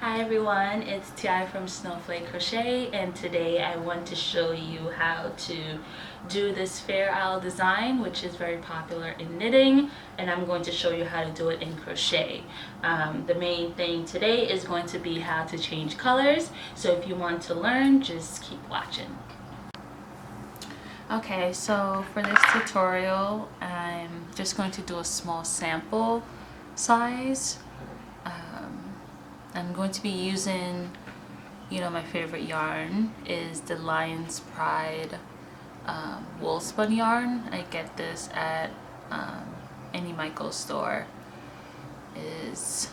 Hi everyone, it's Ti from Snowflake Crochet, and today I want to show you how to do this Fair Isle design, which is very popular in knitting, and I'm going to show you how to do it in crochet. The main thing today is going to be how to change colors, so if you want to learn, just keep watching. Okay, so for this tutorial, I'm just going to do a small sample size. I'm going to be using, my favorite yarn is the Lion's Pride wool spun yarn. I get this at any Michaels store. Is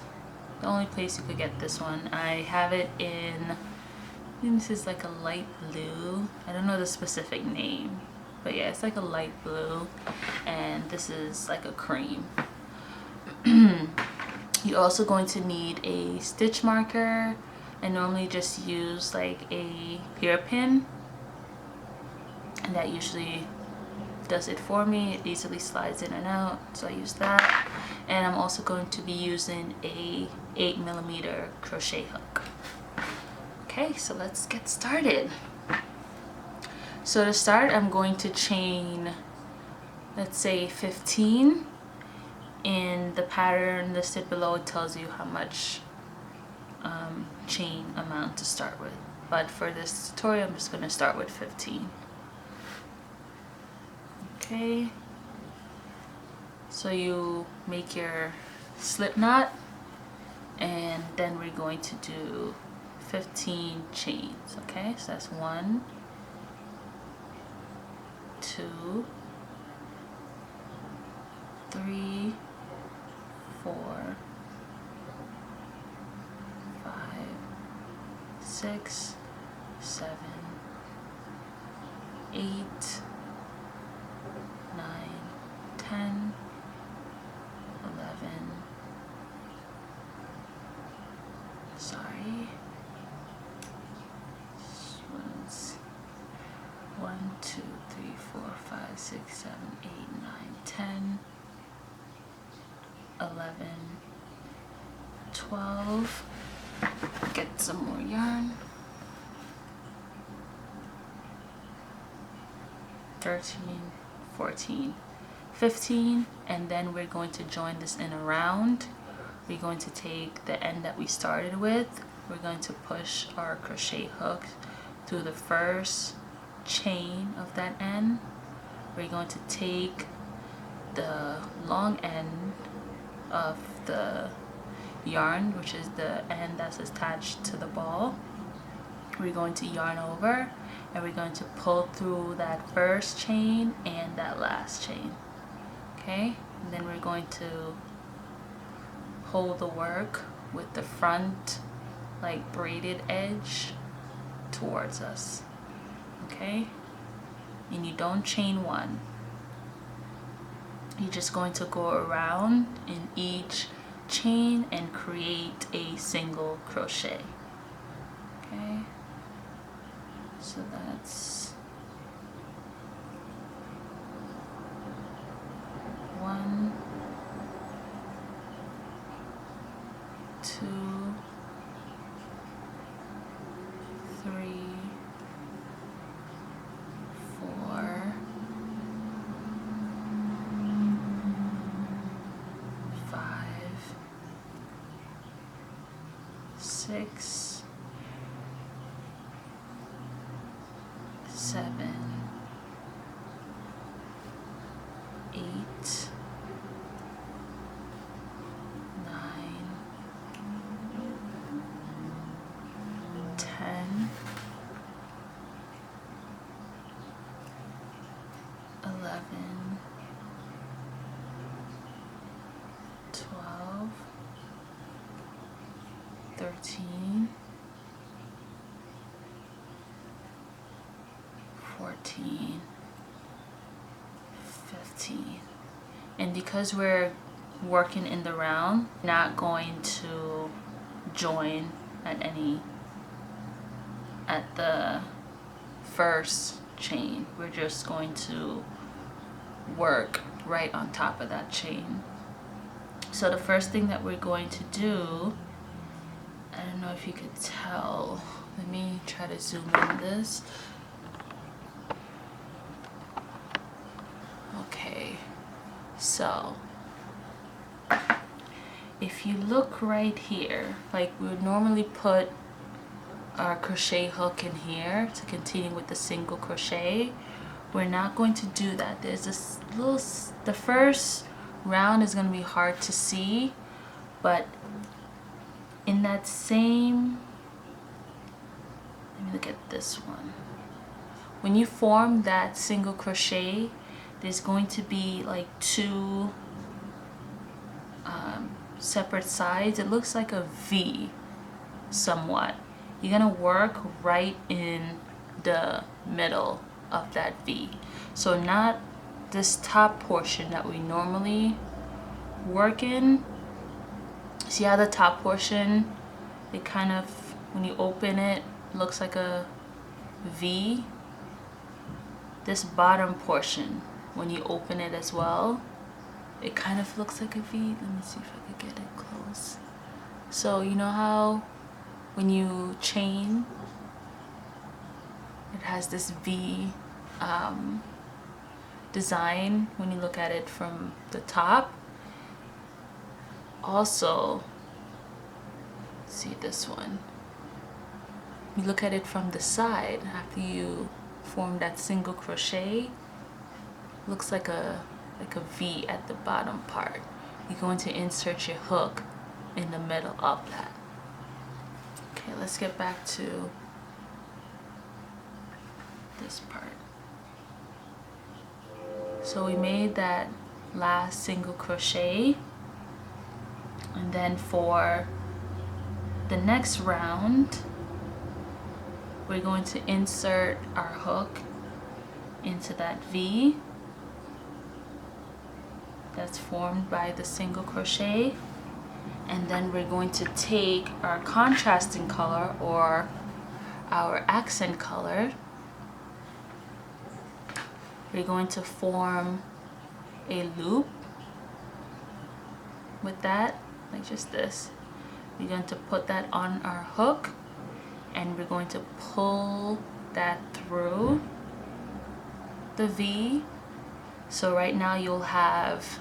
the only place you could get this one. I have it in, I think this is like a light blue. I don't know the specific name, but yeah, it's like a light blue, and this is like a cream. You're also going to need a stitch marker. I normally just use like a hairpin, and that usually does it for me. It easily slides in and out, so I use that. And I'm also going to be using a 8mm crochet hook. Okay, so let's get started. So to start, I'm going to chain, let's say 15. In the pattern listed below, it tells you how much chain amount to start with, but for this tutorial I'm just going to start with 15. Okay, so you make your slip knot, and then we're going to do 15 chains. Okay, so that's 1, 2, 3, 4, 5, 6, 7, 8, 9, 10, 11. Sorry. This one's 1, 2, 3, 4, 5, 6, 7, 8, 9, 10. 11, 12, get some more yarn, 13, 14, 15, and then we're going to join this in a round. We're going to take the end that we started with, we're going to push our crochet hook through the first chain of that end. We're going to take the long end of the yarn, which is the end that's attached to the ball. We're going to yarn over, and we're going to pull through that first chain and that last chain. Okay, and then we're going to hold the work with the front like braided edge towards us. Okay, and you don't chain one. You're just going to go around in each chain and create a single crochet. Okay, so that's 1, 2, 3, 4, 6, 7, 8, 9, 10, 11, 12, 13, 14, 15. And because we're working in the round, not going to join at the first chain. We're just going to work right on top of that chain. So the first thing that we're going to do I don't know if you could tell. Let me try to zoom in this. Okay, so if you look right here, like we would normally put our crochet hook in here to continue with the single crochet, we're not going to do that. There's this little, the first round is going to be hard to see, but in that same, let me look at this one. When you form that single crochet, there's going to be like two separate sides. It looks like a V somewhat. You're gonna work right in the middle of that V. So not this top portion that we normally work in. See how the top portion, it kind of, when you open it, looks like a V. This bottom portion, when you open it as well, it kind of looks like a V. Let me see if I could get it close. So you know how when you chain, it has this V design when you look at it from the top. Also, see this one. You look at it from the side after you form that single crochet, looks like a V at the bottom part. You're going to insert your hook in the middle of that. Okay, let's get back to this part. So we made that last single crochet, and then for the next round we're going to insert our hook into that V that's formed by the single crochet, and then we're going to take our contrasting color or our accent color. We're going to form a loop with that, like just this. We're going to put that on our hook, and we're going to pull that through the V. So right now you'll have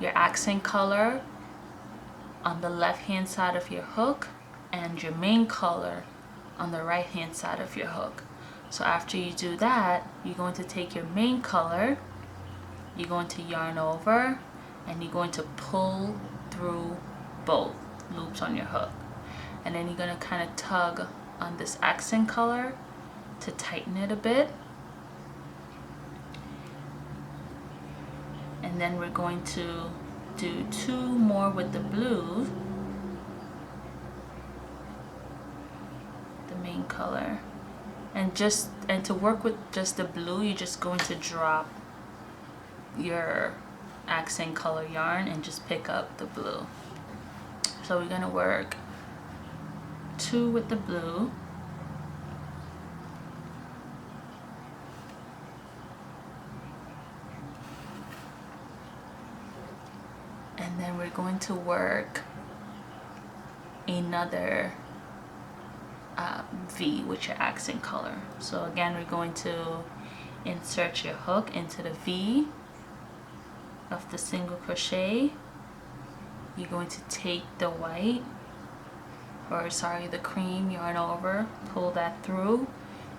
your accent color on the left hand side of your hook and your main color on the right hand side of your hook. So after you do that, you're going to take your main color, you're going to yarn over, and you're going to pull through both loops on your hook. And then you're going to kind of tug on this accent color to tighten it a bit. And then we're going to do two more with the blue, the main color. And to work with just the blue, you're just going to drop your accent color yarn and just pick up the blue. So we're gonna work two with the blue, and then we're going to work another V with your accent color. So again, we're going to insert your hook into the V of the single crochet. You're going to take the white, or sorry, the cream, yarn over, pull that through.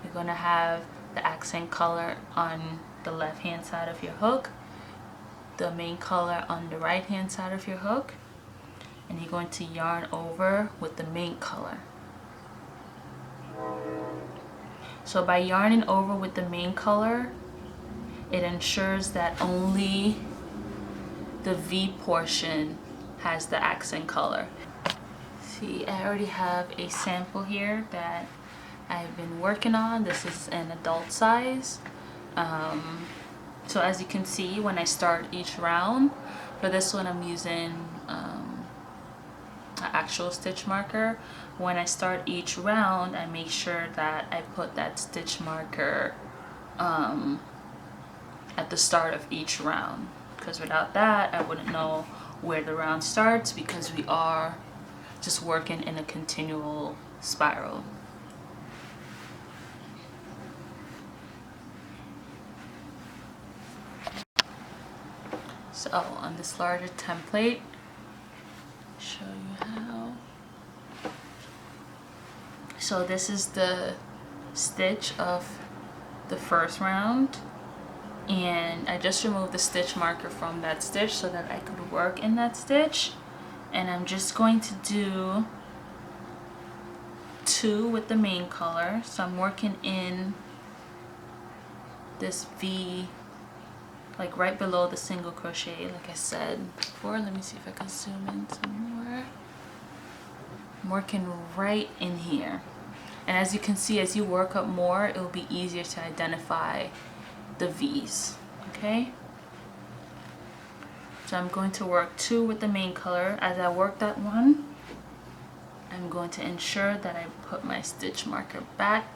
You're going to have the accent color on the left hand side of your hook, the main color on the right hand side of your hook, and you're going to yarn over with the main color. So by yarning over with the main color, it ensures that only the V portion has the accent color. See, I already have a sample here that I've been working on. This is an adult size. So as you can see, when I start each round, for this one I'm using an actual stitch marker. When I start each round, I make sure that I put that stitch marker at the start of each round, because without that I wouldn't know where the round starts, because we are just working in a continual spiral. So on this larger template, show you how. So this is the stitch of the first round, and I just removed the stitch marker from that stitch so that I could work in that stitch. And I'm just going to do 2 with the main color. So I'm working in this V, like right below the single crochet, like I said before. Let me see if I can zoom in some more. I'm working right in here. And as you can see, as you work up more, it will be easier to identify the V's, okay? So I'm going to work 2 with the main color. As I work that one, I'm going to ensure that I put my stitch marker back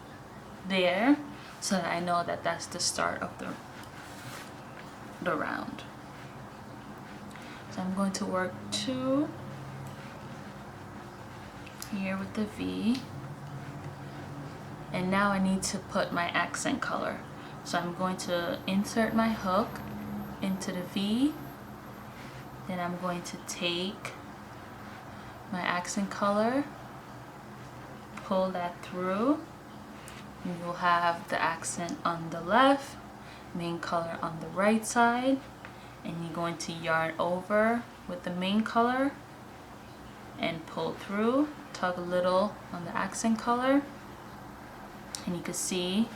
there so that I know that that's the start of the round. So I'm going to work 2 here with the V. And now I need to put my accent color. So I'm going to insert my hook into the V. Then I'm going to take my accent color, pull that through. You will have the accent on the left, main color on the right side, and you're going to yarn over with the main color and pull through, tug a little on the accent color, and you can see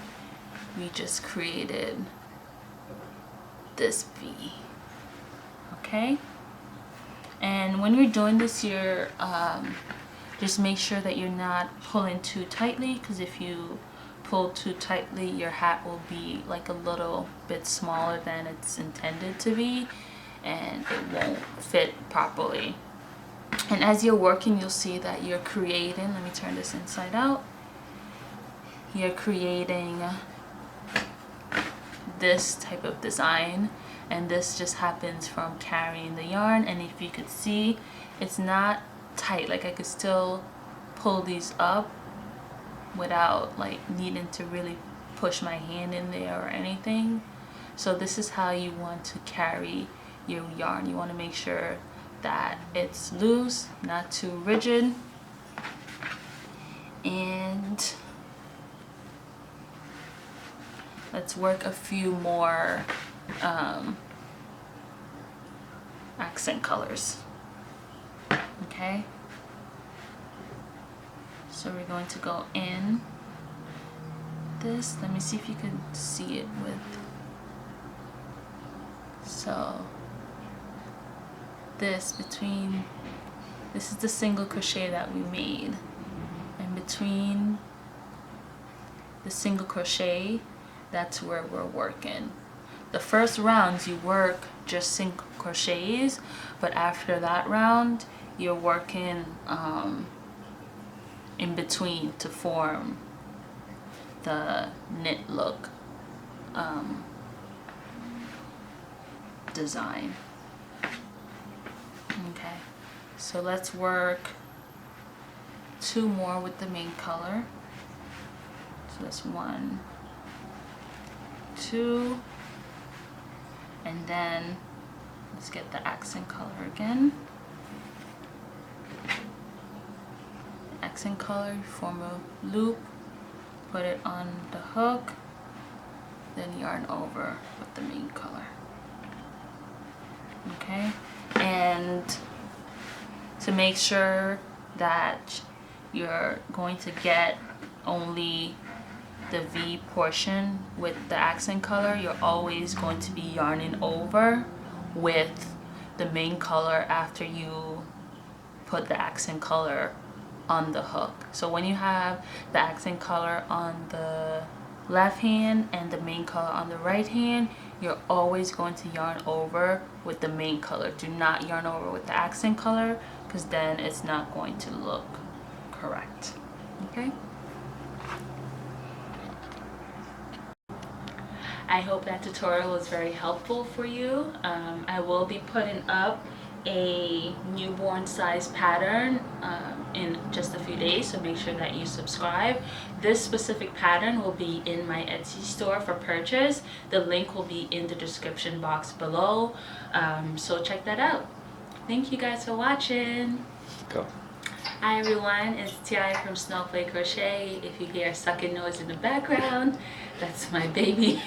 we just created this V. Okay, and when you're doing this, you're just make sure that you're not pulling too tightly, because if you pull too tightly, your hat will be like a little bit smaller than it's intended to be, and it won't fit properly. And as you're working, you'll see that you're creating, let me turn this inside out, you're creating this type of design, and this just happens from carrying the yarn. And if you could see, it's not tight, like I could still pull these up without like needing to really push my hand in there or anything. So this is how you want to carry your yarn. You want to make sure that it's loose, not too rigid. And let's work a few more accent colors. Okay, so we're going to go in this. Let me see if you can see it with, so this between, this is the single crochet that we made, and between the single crochet, that's where we're working. The first rounds you work just single crochets, but after that round you're working in between to form the knit look design. Okay, so let's work 2 more with the main color. So that's 1, 2, and then let's get the accent color again. Accent color, form a loop, put it on the hook, then yarn over with the main color. Okay, and to make sure that you're going to get only the V portion with the accent color, you're always going to be yarning over with the main color after you put the accent color on the hook. So when you have the accent color on the left hand and the main color on the right hand, you're always going to yarn over with the main color. Do not yarn over with the accent color, because then it's not going to look correct. Okay, I hope that tutorial was very helpful for you. I will be putting up a newborn size pattern in just a few days, so make sure that you subscribe. This specific pattern will be in my Etsy store for purchase. The link will be in the description box below, so check that out. Thank you guys for watching. Go. Hi everyone, it's Ti from Snowflake Crochet. If you hear a sucking noise in the background, that's my baby.